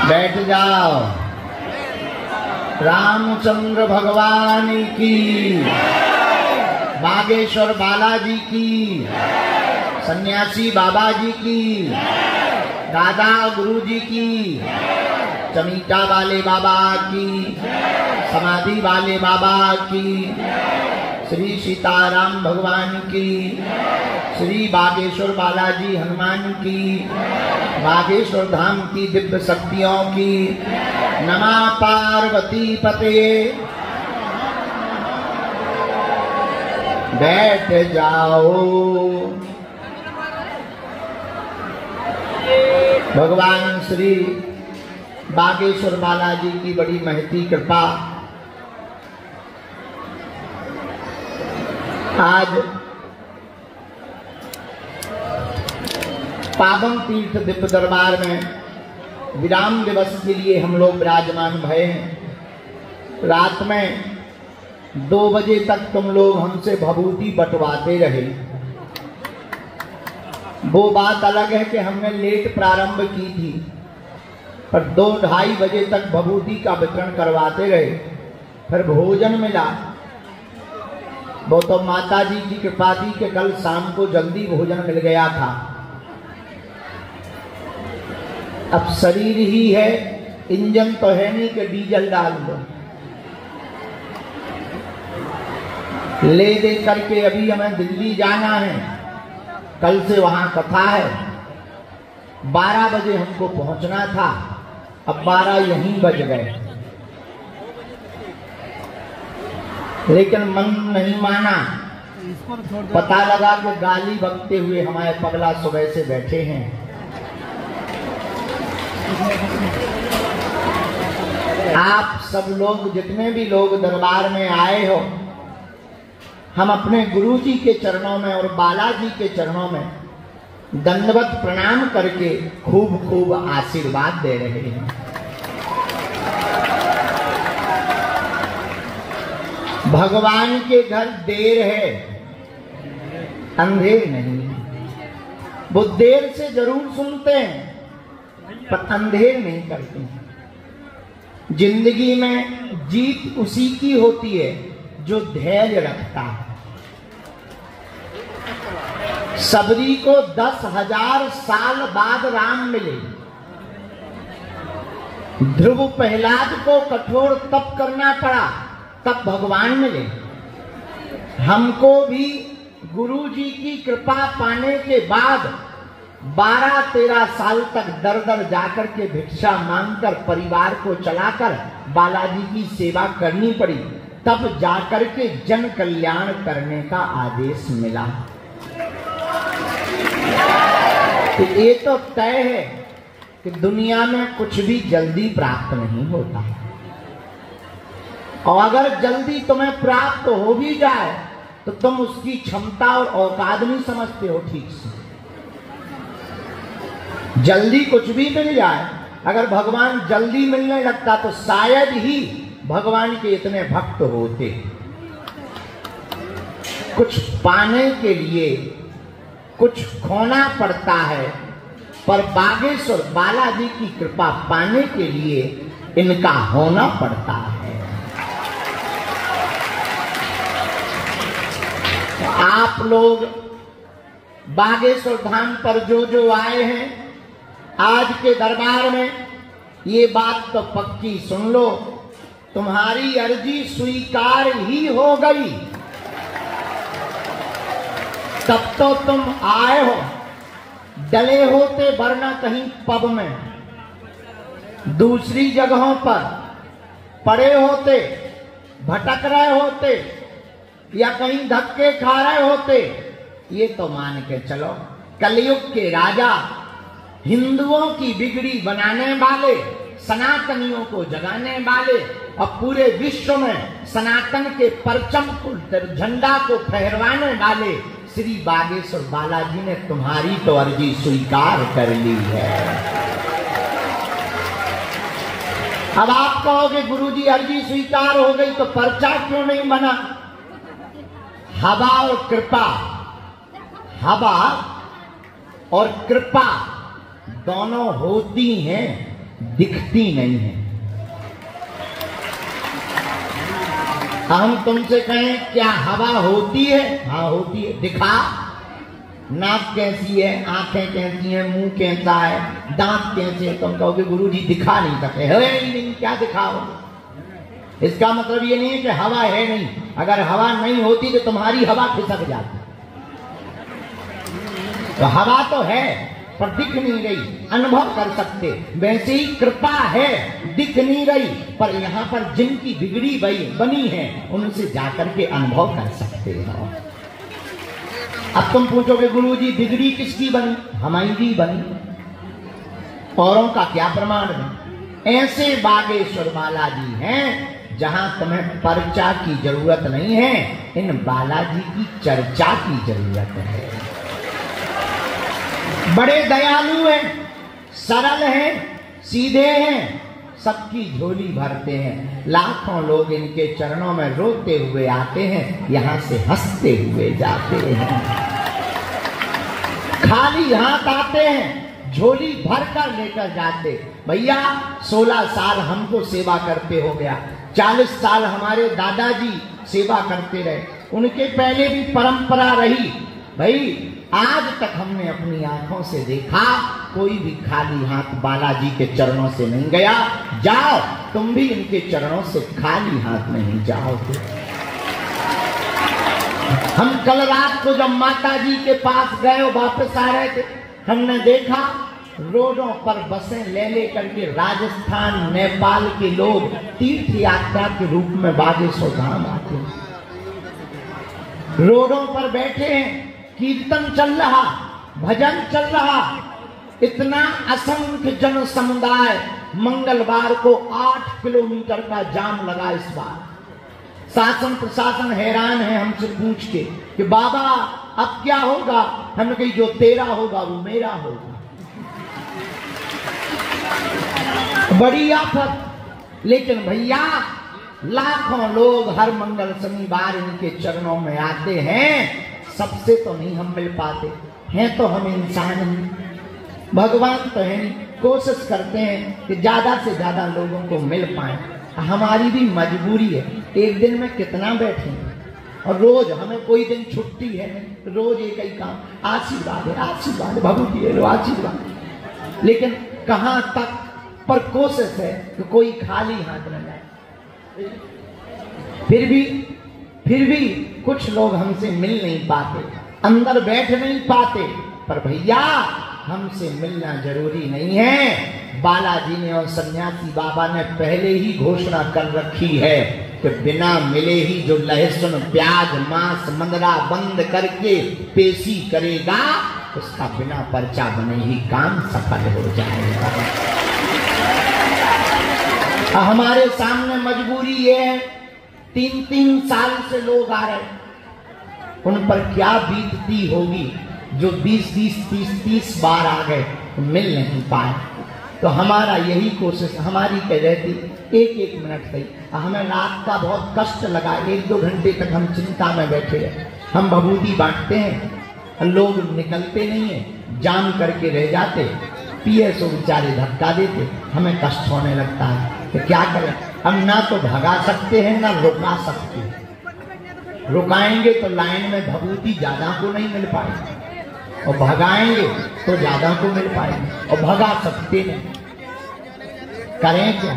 बैठ जाओ। रामचंद्र भगवान की, बागेश्वर बालाजी की, सन्यासी बाबा जी की, दादा गुरु जी की, चमीटा वाले बाबा की, समाधि वाले बाबा की, श्री सीताराम भगवान की, श्री बागेश्वर बालाजी हनुमान की, बागेश्वर धाम की दिव्य शक्तियों की। नमः पार्वती पते। बैठ जाओ। भगवान श्री बागेश्वर बालाजी की बड़ी महती कृपा। आज पावन तीर्थ दिव्य दरबार में विराम दिवस के लिए हम लोग विराजमान भये हैं। रात में 2 बजे तक तुम लोग हमसे भभूति बंटवाते रहे। वो बात अलग है कि हमने लेट प्रारंभ की थी, पर 2-2:30 बजे तक भभूति का वितरण करवाते रहे। फिर भोजन मिला, वो तो माता जी की कृपा थी कि कल शाम को जल्दी भोजन मिल गया था। अब शरीर ही है, इंजन तो है नहीं कि डीजल डाल दो। ले दे करके अभी हमें दिल्ली जाना है, कल से वहां कथा है। 12 बजे हमको पहुंचना था, अब 12 यहीं बज गए, लेकिन मन नहीं माना। पता लगा कि गाली बकते हुए हमारे पगला सुबह से बैठे हैं। आप सब लोग, जितने भी लोग दरबार में आए हो, हम अपने गुरु जी के चरणों में और बालाजी के चरणों में दंडवत प्रणाम करके खूब खूब आशीर्वाद दे रहे हैं। भगवान के घर देर है, अंधेर नहीं। वो देर से जरूर सुनते हैं, पर अंधेर नहीं करते हैं। जिंदगी में जीत उसी की होती है जो धैर्य रखता है। सबरी को 10,000 साल बाद राम मिले। ध्रुव प्रहलाद को कठोर तप करना पड़ा, तब भगवान मिले। हमको भी गुरु जी की कृपा पाने के बाद 12-13 साल तक दर दर जाकर के भिक्षा मांगकर परिवार को चलाकर बालाजी की सेवा करनी पड़ी, तब जाकर के जन कल्याण करने का आदेश मिला। तो ये तो तय है कि दुनिया में कुछ भी जल्दी प्राप्त नहीं होता, और अगर जल्दी तुम्हें प्राप्त हो भी जाए तो तुम उसकी क्षमता और औकात नहीं समझते हो ठीक से। जल्दी कुछ भी मिल जाए, अगर भगवान जल्दी मिलने लगता तो शायद ही भगवान के इतने भक्त होते। कुछ पाने के लिए कुछ खोना पड़ता है, पर बागेश्वर बालाजी की कृपा पाने के लिए इनका होना पड़ता है। आप लोग बागेश्वर धाम पर जो आए हैं, आज के दरबार में ये बात तो पक्की सुन लो, तुम्हारी अर्जी स्वीकार ही हो गई। तब तो तुम आए हो, डले होते वरना कहीं पब में, दूसरी जगहों पर पड़े होते, भटक रहे होते, या कहीं धक्के खा रहे होते। ये तो मान के चलो, कलयुग के राजा, हिंदुओं की बिगड़ी बनाने वाले, सनातनियों को जगाने वाले, और पूरे विश्व में सनातन के परचम को, झंडा को फहरवाने वाले श्री बागेश्वर बालाजी ने तुम्हारी तो अर्जी स्वीकार कर ली है। अब आप कहोगे गुरुजी अर्जी स्वीकार हो गई तो पर्चा क्यों नहीं बना? हवा और कृपा, हवा और कृपा दोनों होती हैं, दिखती नहीं है। हम तुमसे कहें क्या हवा होती है? हाँ होती है। दिखा, नाक कैसी है, आंखें कैसी हैं, मुंह कैसा है, दांत कैसे हैं? तुम कहोगे गुरुजी दिखा नहीं सकते, है ही नहीं, क्या दिखाओगे? इसका मतलब ये नहीं है कि हवा है नहीं। अगर हवा नहीं होती तो तुम्हारी हवा खिसक जाती। तो हवा तो है पर दिख नहीं रही, अनुभव कर सकते। वैसे ही कृपा है, दिख नहीं रही, पर यहाँ पर जिनकी बिगड़ी बनी है उनसे जाकर के अनुभव कर सकते हो। अब तुम पूछोगे गुरुजी बिगड़ी किसकी बनी? हमारी बनी, औरों का क्या प्रमाण है? ऐसे बागेश्वर बालाजी हैं जहां तुम्हें पर्चा की जरूरत नहीं है, इन बालाजी की चर्चा की जरूरत है। बड़े दयालु हैं, सरल हैं, सीधे हैं, सबकी झोली भरते हैं। लाखों लोग इनके चरणों में रोते हुए आते हैं, यहां से हंसते हुए जाते हैं। खाली हाथ आते हैं, झोली भर कर लेकर जाते। भैया 16 साल हमको सेवा करते हो गया, 40 साल हमारे दादाजी सेवा करते रहे, उनके पहले भी परंपरा रही। भाई आज तक हमने अपनी आंखों से देखा कोई भी खाली हाथ बालाजी के चरणों से नहीं गया। जाओ तुम भी इनके चरणों से खाली हाथ नहीं जाओगे। हम कल रात को जब माता जी के पास गए, वापस आ रहे थे, हमने देखा रोडों पर बसें ले लेकर के राजस्थान नेपाल के लोग तीर्थ यात्रा के रूप में बागेश्वर धाम आते हैं। रोडों पर बैठे हैं, कीर्तन चल रहा, भजन चल रहा, इतना असंख्य जन समुदाय। मंगलवार को 8 किलोमीटर का जाम लगा। इस बार शासन प्रशासन हैरान है हमसे पूछ के कि बाबा अब क्या होगा? हमने कही जो तेरा होगा वो मेरा होगा। बड़ी आफत। लेकिन भैया लाखों लोग हर मंगल शनिवार इनके चरणों में आते हैं। सबसे तो नहीं हम मिल पाते हैं, तो हम इंसान हैं, भगवान तो है नहीं। कोशिश करते हैं कि ज्यादा से ज्यादा लोगों को मिल पाए। हमारी भी मजबूरी है, एक दिन में कितना बैठेंगे, और रोज हमें कोई दिन छुट्टी है नहीं, रोज एक ही काम, आशीर्वाद है, आशीर्वाद है, भगवती है, आशीर्वाद। लेकिन कहाँ तक? पर कोशिश है कि कोई खाली हाथ न जाए। फिर भी कुछ लोग हमसे मिल नहीं पाते, अंदर बैठ नहीं पाते। पर भैया हमसे मिलना जरूरी नहीं है। बालाजी ने और सन्यासी बाबा ने पहले ही घोषणा कर रखी है कि बिना मिले ही जो लहसुन प्याज मांस मंदरा बंद करके पेशी करेगा उसका बिना पर्चा बने ही काम सफल हो जाएगा। हमारे सामने मजबूरी ये है, 3-3 साल से लोग आ रहे, उन पर क्या बीतती होगी जो 20-20, 30-30 बार आ गए, मिल नहीं पाए। तो हमारा यही कोशिश हमारी कह रहती, 1-1 मिनट सही। हमें रात का बहुत कष्ट लगा, 1-2 घंटे तक हम चिंता में बैठे रहे। हम भभूति बांटते हैं, लोग निकलते नहीं है, जाम करके रह जाते, पिए सो बेचारे धक्का देते, हमें कष्ट होने लगता है। तो क्या करें? हम ना तो भगा सकते हैं ना रुका सकते हैं। रुकाएंगे तो लाइन में भभूति ज्यादा को नहीं मिल पाएगी, और भगाएंगे तो ज्यादा को मिल पाएगी, और भगा सकते नहीं। करें क्या?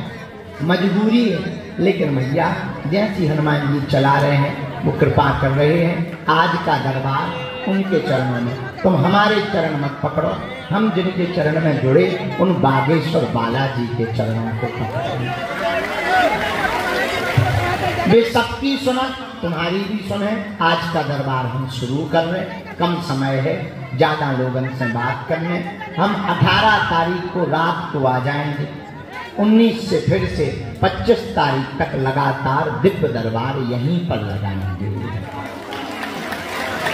मजबूरी है। लेकिन भैया जैसी हनुमान जी चला रहे हैं वो कृपा कर रहे हैं। आज का दरबार उनके चरणों में, तुम हमारे चरण मत पकड़ो, हम जिनके चरण में जुड़े उन बागेश्वर बालाजी के चरणों को पकड़ो। वे सबकी सुना, तुम्हारी भी सुने। आज का दरबार हम शुरू कर रहे, कम समय है, ज्यादा लोगों से बात करने। हम 18 तारीख को रात को आ जाएंगे, 19 से फिर से 25 तारीख तक लगातार दिव्य दरबार यहीं पर लगाएंगे।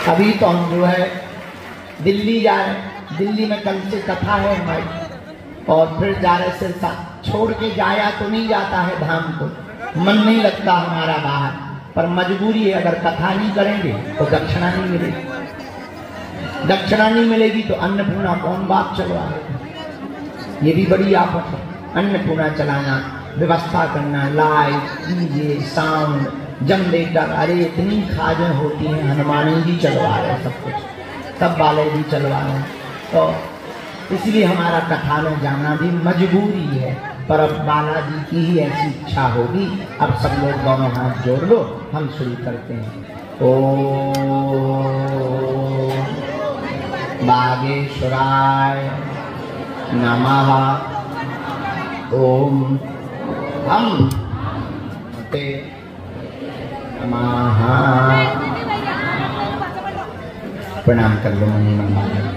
अभी तो हम जो है दिल्ली जा रहे, दिल्ली में कल से कथा है हमारी, और फिर जा रहे सिरसा। छोड़ के जाया तो नहीं जाता है धाम को, मन नहीं लगता हमारा बाहर, पर मजबूरी है। अगर कथा नहीं करेंगे तो दक्षिणा नहीं मिलेगी, दक्षिणा नहीं मिलेगी तो अन्नपूर्णा कौन बाप चलवाएगा? ये भी बड़ी आफत है। अन्नपूर्णा चलाना, व्यवस्था करना, लाइट, डीजे, साउंड, जनरेटर, अरे इतनी खाजें होती हैं, हनुमान जी चलवा रहे सब कुछ, सब वाले भी चलवा रहे हैं। तो इसलिए हमारा कथा में जाना भी मजबूरी है, पर अब बालाजी की ही ऐसी इच्छा होगी। अब सब लोग दोनों हाथ जोड़ लो, हम शुरू करते हैं। ओम बागेश्वराय नमः। ओम हम ते नमः। प्रणाम कर लो मनी मंगल।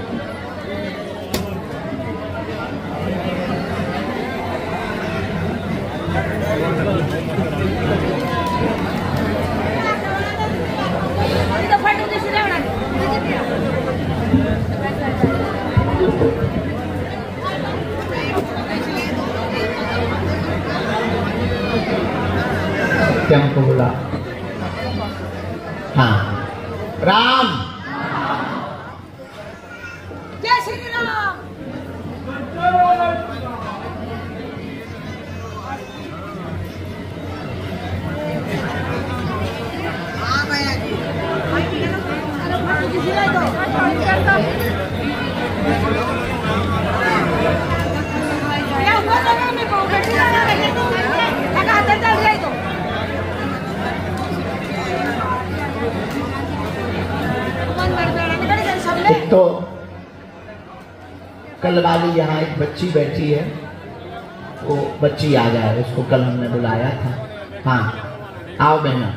क्या हमको बोला? हाँ, राम जय श्री राम। हाँ भैया जी, एक तो कल वाली यहाँ एक बच्ची बैठी है, वो बच्ची आ जाए, उसको कल हमने बुलाया था। हाँ आओ बहना,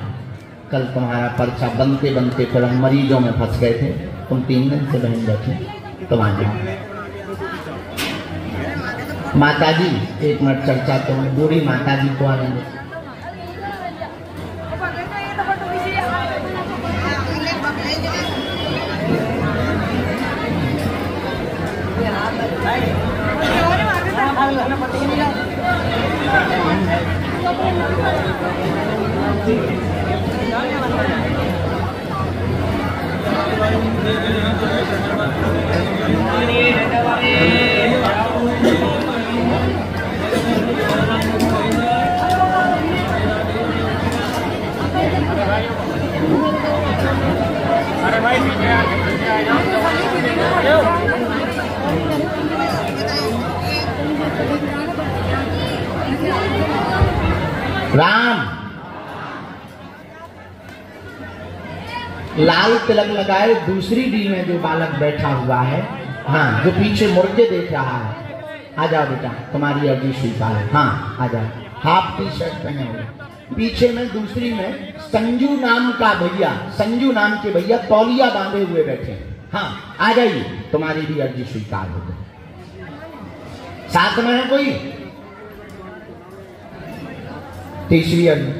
कल तुम्हारा पर्चा बनते बनते फिर हम मरीजों में फंस गए थे, तुम 3 दिन से बहन बैठे, तुम आ जाओ। माता जी 1 मिनट चर्चा, तुम बूढ़ी माता जी को आने दो। राम लाल तिलक लगाए दूसरी डी में जो बालक बैठा हुआ है, हाँ जो पीछे मुड़ के देख रहा है, आ जाओ बेटा, तुम्हारी अर्जी स्वीकार है। हाँ आ जाओ, हाफ टी शर्ट पहने हुए, पीछे में दूसरी में संजू नाम का भैया, संजू नाम के भैया तौलिया बांधे हुए बैठे। हाँ आ जाइए, तुम्हारी भी अर्जी स्वीकार हो गई। साथ में है कोई? तीसरी अर्जी,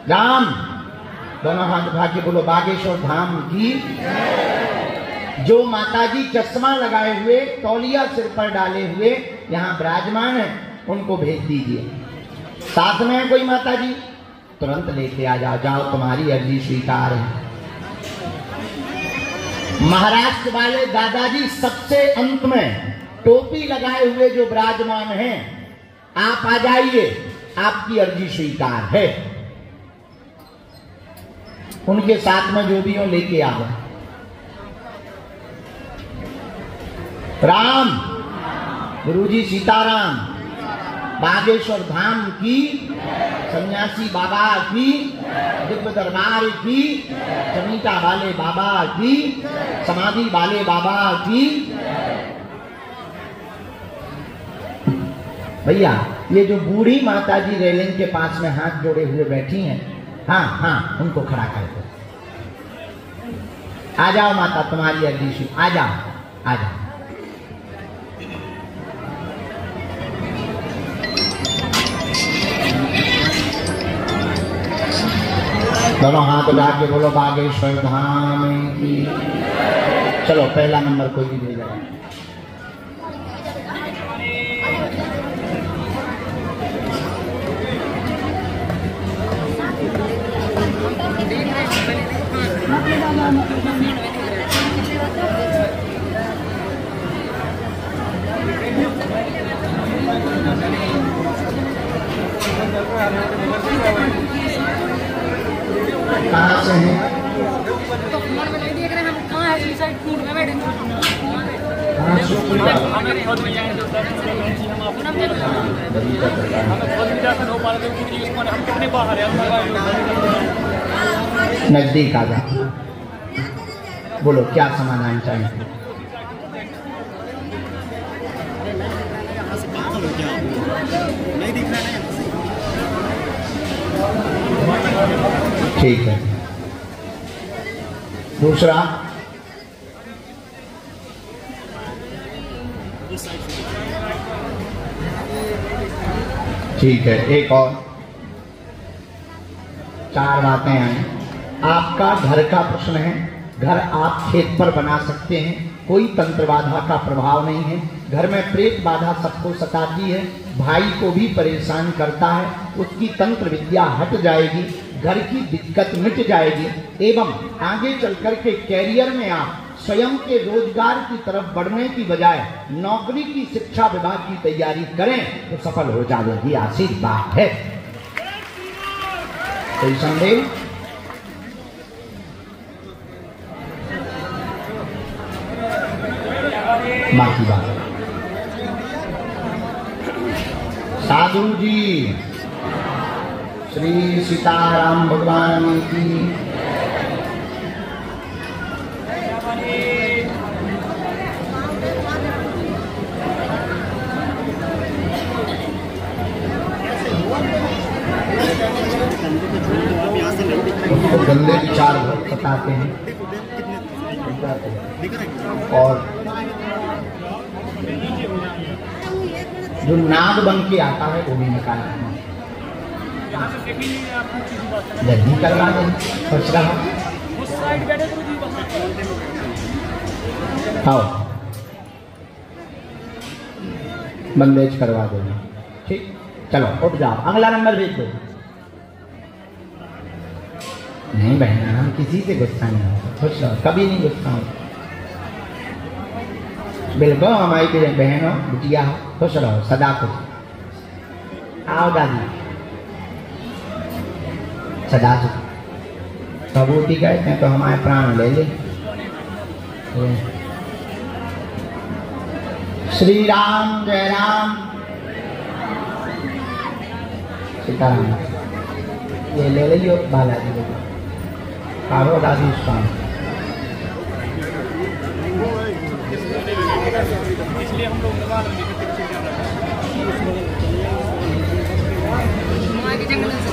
राम दोनों हाथ उठा के बोलो बागेश्वर धाम की। जो माताजी चश्मा लगाए हुए, तौलिया सिर पर डाले हुए यहाँ विराजमान है, उनको भेज दीजिए। साथ में है कोई माताजी? तुरंत लेके आ जाओ, जाओ तुम्हारी अर्जी स्वीकार है। महाराष्ट्र वाले दादाजी सबसे अंत में टोपी लगाए हुए जो विराजमान हैं, आप आ जाइए, आपकी अर्जी स्वीकार है। उनके साथ में जो भी हो लेके आ गए। राम गुरुजी सीताराम, बागेश्वर धाम की, सन्यासी बाबा की, दिव्य दरबार की, चमीता वाले बाबा की, समाधि वाले बाबा की। भैया ये जो बूढ़ी माता जी रेलिंग के पास में हाथ जोड़े हुए बैठी हैं, हाँ हाँ उनको खड़ा कर दो। आ जाओ माता, तुम्हारी अर्जी, आ जाओ आ जाओ। दोनों हाथ उठा के बोलो बागेश्वर धाम की। चलो पहला नंबर कोई भी दे जाए। कहाँ से हैं? तो फोन में नहीं देख रहे हम कहाँ है इस साइड फूड में बैठे कहाँ से? नजदीक आ जा, बोलो क्या समाधान चाहिए? ठीक है। दूसरा, ठीक है। एक और, 4 बातें हैं। आपका घर का प्रश्न है, घर आप खेत पर बना सकते हैं, कोई तंत्र बाधा का प्रभाव नहीं है। घर में प्रेत बाधा सबको सताती है, भाई को भी परेशान करता है, उसकी तंत्र विद्या हट जाएगी, घर की दिक्कत मिट जाएगी एवं आगे चल कर के कैरियर में आप स्वयं के रोजगार की तरफ बढ़ने की बजाय नौकरी की शिक्षा विभाग की तैयारी करें तो सफल हो जाएगी। आशीर्वाद है। कोई संदेह? बाकी बात साधु जी, श्री सीताराम भगवान की गंदे विचार बहुत सताते हैं और जो नाग बन के आता है वो भी निकालना जल्दी करवा दें। आओ बंदेज करवा देंगे। ठीक, चलो उठ जाओ, अगला नंबर भेज दो। नहीं बहना, हम किसी से गुस्सा नहीं होता, खुश रहो, कभी नहीं गुस्सा होता। बिल्कुल हमारी बहन हो, बिटिया हो, खुश रहो सदा खुश। आओ दादी, सदा सुख। सबूती कहते हैं तो हमारे प्राण ले ले। श्री राम, जय राम, सीताराम। ये ले लियो बालाजी, कारो दादी स्थान। इसलिए हम लोग जंगल से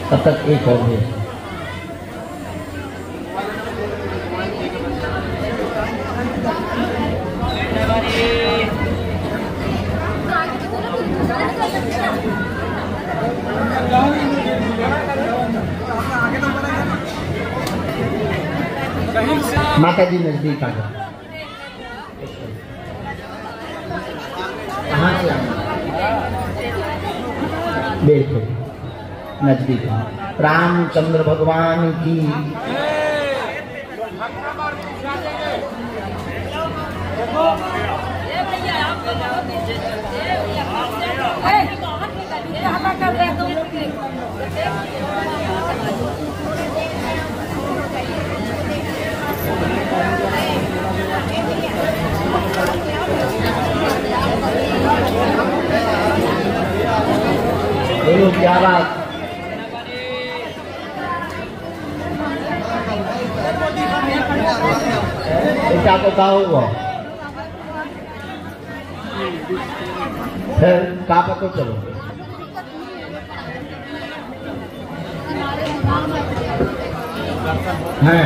तब तक एक और है। माता जी नजदीक आ जाओ। कहाँ से देखो नजदीक रामचंद्र भगवान की बोलो क्या बात। क्या बताओ वो फिर कहाँ पर तो चलो हैं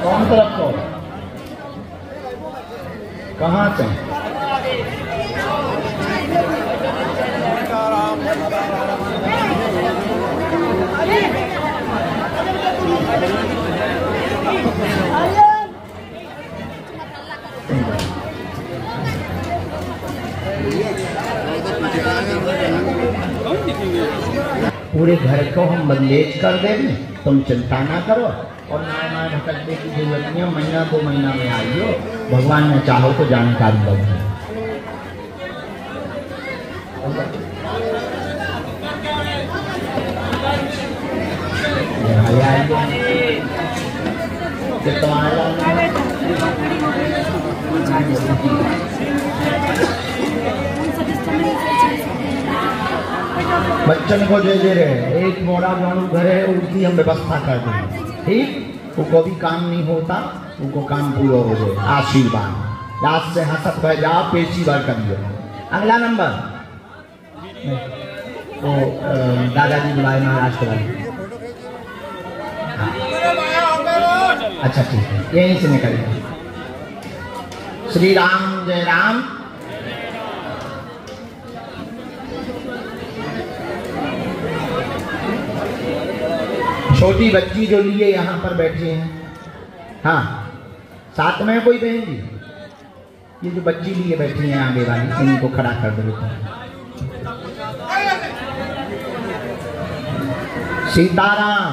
कौन तरफ को कहाँ से पूरे घर को हम बंदेज कर देंगे, तुम चिंता ना करो और ना भटकने की जरूरत नहीं है। महीना 2 महीना में आइयो, भगवान ने चाहो तो जानकारी दोगे। बच्चन को दे रहे एक मोड़ा जानू घर है उसकी हम व्यवस्था कर देंगे, ठीक। उनको भी काम नहीं होता, उनको काम पूरा हो जाए। आशीर्वाद रात से हंसत रह जाओ, पेशी बार करिए। अगला नंबर तो दादाजी बुलाए महाराष्ट्र वाले। अच्छा ठीक है, यहीं से निकलिए। श्री राम जय राम। छोटी बच्ची जो लिए यहाँ पर बैठी हैं, हाँ साथ में कोई बहन जी, ये जो बच्ची लिए बैठी हैं आगे वाली, इनको खड़ा कर दो। सीताराम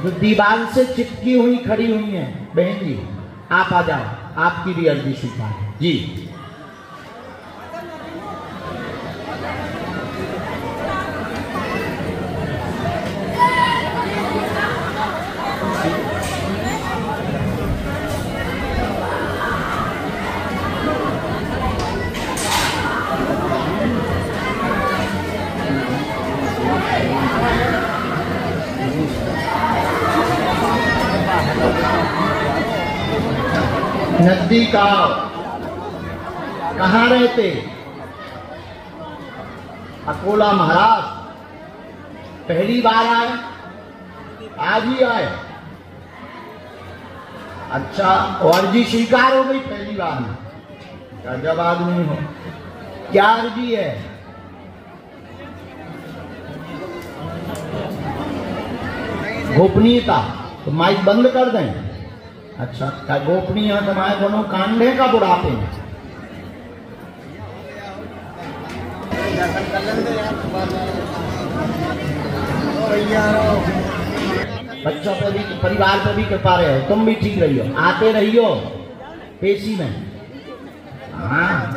जो दीवार से चिपकी हुई खड़ी हुई हैं बहन जी, आप आ जाओ, आपकी भी अर्जी स्वीकार है जी। नजदीक आओ। कहाँ रहते? अकोला महाराष्ट्र। पहली बार आए? आज ही आए? अच्छा, अर्जी स्वीकार हो गई पहली बार में? जब आदमी हो, क्या अर्जी है? गोपनीयता। तो माइक बंद कर दें। अच्छा, क्या गोपनीय है? तुम्हारे दोनों कांडे का बुढ़ापे में बच्चों पे भी, परिवार पे भी कृपा रहे हो, तुम भी ठीक रहियो, आते रहियो पेशी में। हाँ,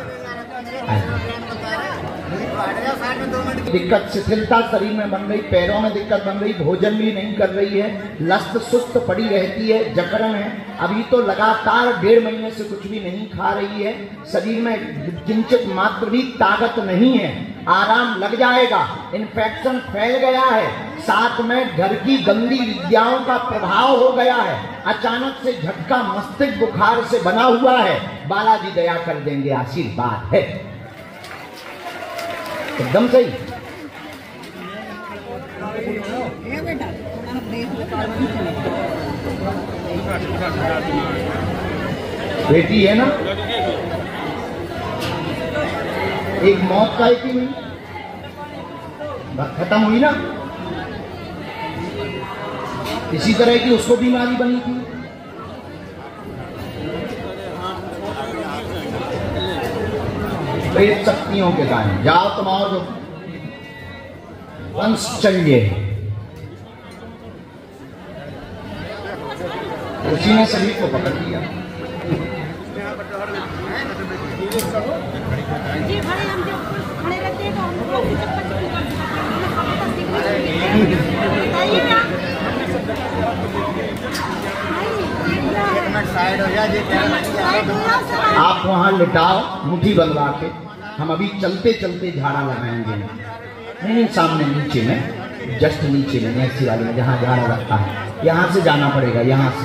दिक्कत शिथिलता शरीर में बन गई, पैरों में दिक्कत बन गई, भोजन भी नहीं कर रही है, लस्त सुस्त पड़ी रहती है, जकड़न है। अभी तो लगातार 1.5 महीने से कुछ भी नहीं खा रही है, शरीर में किंचित मात्र भी ताकत नहीं है। आराम लग जाएगा, इन्फेक्शन फैल गया है, साथ में घर की गंदी विद्याओं का प्रभाव हो गया है, अचानक से झटका मस्तिष्क बुखार से बना हुआ है। बालाजी दया कर देंगे, आशीर्वाद है। एकदम सही। बेटी है ना, एक मौत का ही नहीं, खत्म हुई ना। इसी तरह की उसको बीमारी बनी थी। प्रेत शक्तियों के कारण। जाओ तुम्हारा जो वंश चलिए, उसी ने सभी को पकड़ लिया। जी भाई हम जब खड़े रहते हैं तो हम लोग की चप्पल चप्पल साइड हो जाए। आप वहां लिटाओ मुट्ठी बंधवा के, हम अभी चलते चलते झाड़ा लगाएंगे। नहीं, सामने नीचे में, जस्ट नीचे में, ऐसी वाली में जहाँ झाड़ा लगता है, यहाँ से जाना पड़ेगा। यहाँ से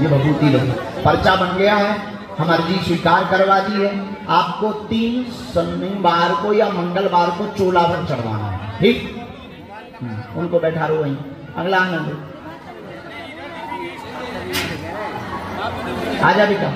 ये भभूति लो, पर्चा बन गया है, हम अर्जी स्वीकार करवा दी है। आपको 3 शनिवार को या मंगलवार को चोला भर चढ़वाना है, ठीक। उनको बैठा रो वहीं अगला आंगन। आजा बेटा।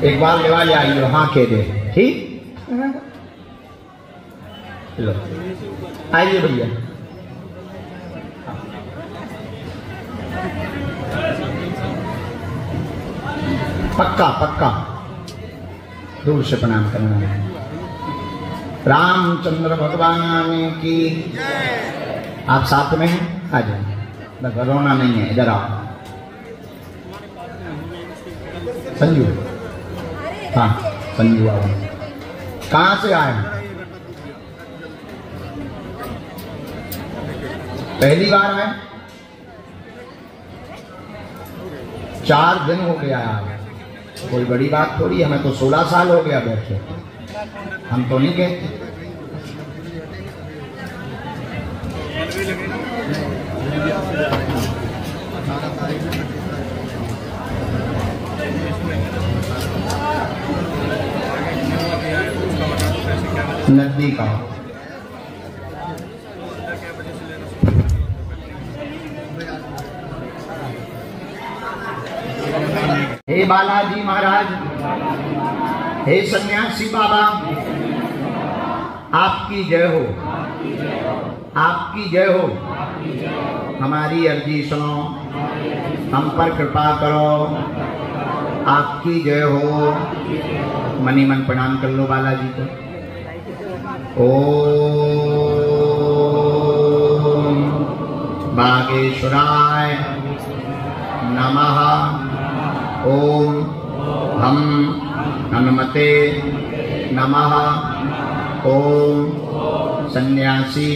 एक बार लेवा ले आइए, हाँ कह दे, ठीक। लो आइए भैया। पक्का पक्का दूर से प्रणाम करना है। रामचंद्र भगवान की। आप साथ में हैं, आ जाओ, रोना नहीं है, इधर आओ। संजू, हाँ संजू आओ। कहाँ से आए? पहली बार आए? 4 दिन हो गया है, कोई बड़ी बात थोड़ी। हमें तो 16 साल हो गया बैठे, हम तो नहीं कहते। नदी का हे बालाजी महाराज, हे सन्यासी बाबा, आपकी जय हो, आपकी जय हो। हमारी अर्जी सुनो, हम पर कृपा करो, आपकी जय हो। मनी मन प्रणाम कर लो बालाजी को। ओम बागेश्वराय नमः। ओम हम हनुमते नमः। ओम सन्यासी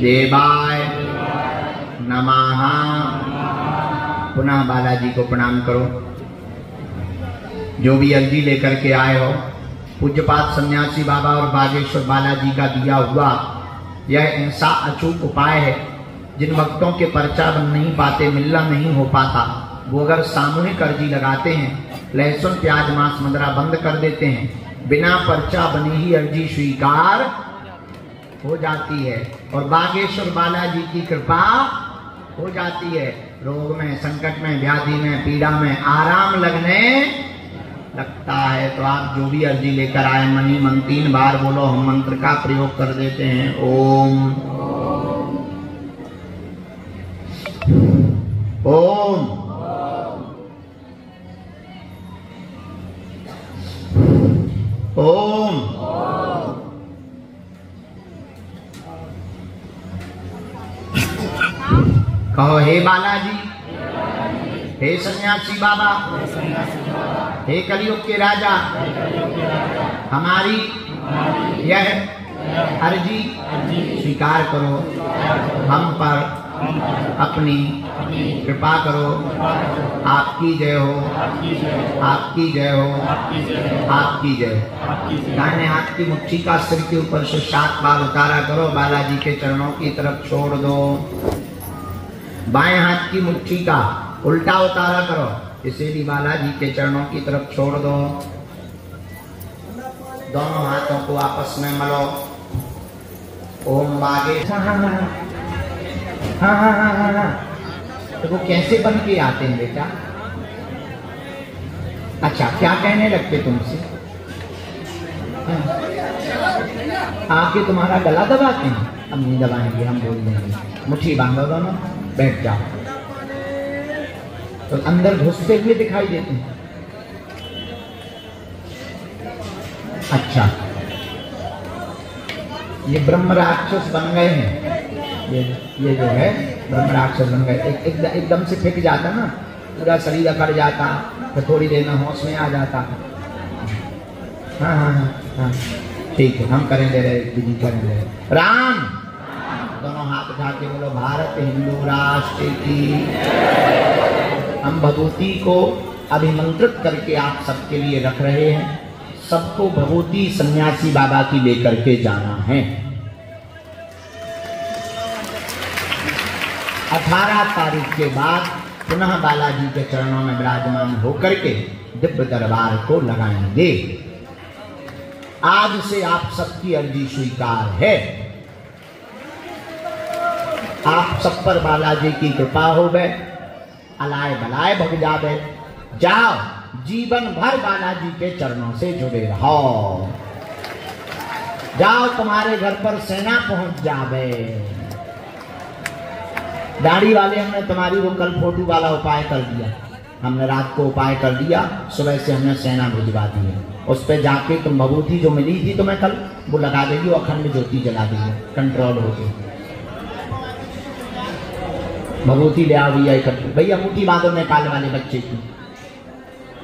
देवाय नमः। पुनः बालाजी को प्रणाम करो। जो भी अर्जी लेकर के आए हो, पूज्यपाद सन्यासी बाबा और बागेश्वर बालाजी का दिया हुआ यह ऐसा अचूक उपाय है, जिन भक्तों के पर्चा बन नहीं पाते, मिलना नहीं हो पाता, वो अगर सामूहिक अर्जी लगाते हैं, लहसुन प्याज मांस मदिरा बंद कर देते हैं, बिना पर्चा बनी ही अर्जी स्वीकार हो जाती है और बागेश्वर बालाजी की कृपा हो जाती है। रोग में, संकट में, व्याधि में, पीड़ा में आराम लगने लगता है। तो आप जो भी अर्जी लेकर आए, मनी मन 3 बार बोलो, हम मंत्र का प्रयोग कर देते हैं। ओम ओम ओम। कहो हे बालाजी, हे सन्यासी बाबा, हे कलयुग के राजा, हमारी यह अर्जी स्वीकार करो। हम पर अपनी कृपा करो। आपकी जय हो, आपकी जय हो, आपकी जय हो। दाहिने हाथ की मुट्ठी का सिर के ऊपर से 7 बार उतारा करो, बालाजी के चरणों की तरफ छोड़ दो। बाएं हाथ की मुट्ठी का उल्टा उतारा करो, इसे भी बालाजी के चरणों की तरफ छोड़ दो। दोनों हाथों को आपस में मलो। ओम आगे। हाँ। तो वो कैसे बन के आते हैं बेटा? अच्छा, क्या कहने लगते तुमसे? आके तुम्हारा गला दबाते हैं? हम नहीं दबाएंगे, हम बोल देंगे मुट्ठी बांधो दोनों, बैठ जाओ। तो अंदर घुसते हुए दिखाई देते हैं। अच्छा, ये ब्रह्म राक्षस बन गए हैं। ये जो है ब्रह्म राक्षस बन गए। एकदम से फेंक जाता ना, पूरा शरीर अकड़ जाता, तो थोड़ी देर में होश में आ जाता। हाँ, ठीक है, हम करेंगे रे दीदी, करेंगे। राम, दोनों हाथ उठा के बोलो, भारत हिंदू राष्ट्र की। हम भगवती को अभिमंत्रित करके आप सबके लिए रख रहे हैं। सबको भगवती सन्यासी बाबा की लेकर के जाना है। 18 तारीख के बाद पुनः बालाजी के चरणों में विराजमान होकर के दिव्य दरबार को लगाएंगे। आज से आप सबकी अर्जी स्वीकार है। आप सब पर बालाजी की कृपा हो गए, अलाय बलाय भग जावे। जाओ, जीवन भर बालाजी के चरणों से जुड़े रहो। जाओ, तुम्हारे घर पर सेना पहुंच जावे। दाढ़ी वाले, हमने तुम्हारी वो कल फोटो वाला उपाय कर दिया। हमने रात को उपाय कर दिया, सुबह से हमने सेना भिजवा दी है। उस पे जाके तुम भभूति जो मिली थी तुम्हें कल, वो लगा देगी, अखंड ज्योति जला देगी, कंट्रोल होगी। भभूति ले आओ भैया, इकट्ठी। भैया मुट्ठी बांधो नेपाल वाले बच्चे की।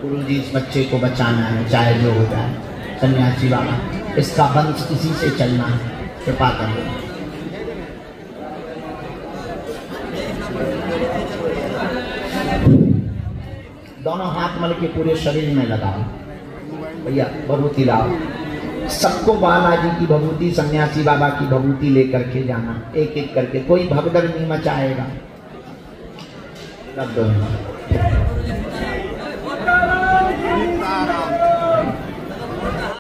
गुरु जी इस बच्चे को बचाना है, चाहे जो हो जाए। सन्यासी बाबा, इसका वंश इसी से चलना है, कृपा करो। दोनों हाथ मल के पूरे शरीर में लगाओ। भैया भभूति लाओ। सबको बालाजी की भभूति, सन्यासी बाबा की भभूति लेकर के जाना, एक एक करके। कोई भगदड़ नहीं मचाएगा। रख दो।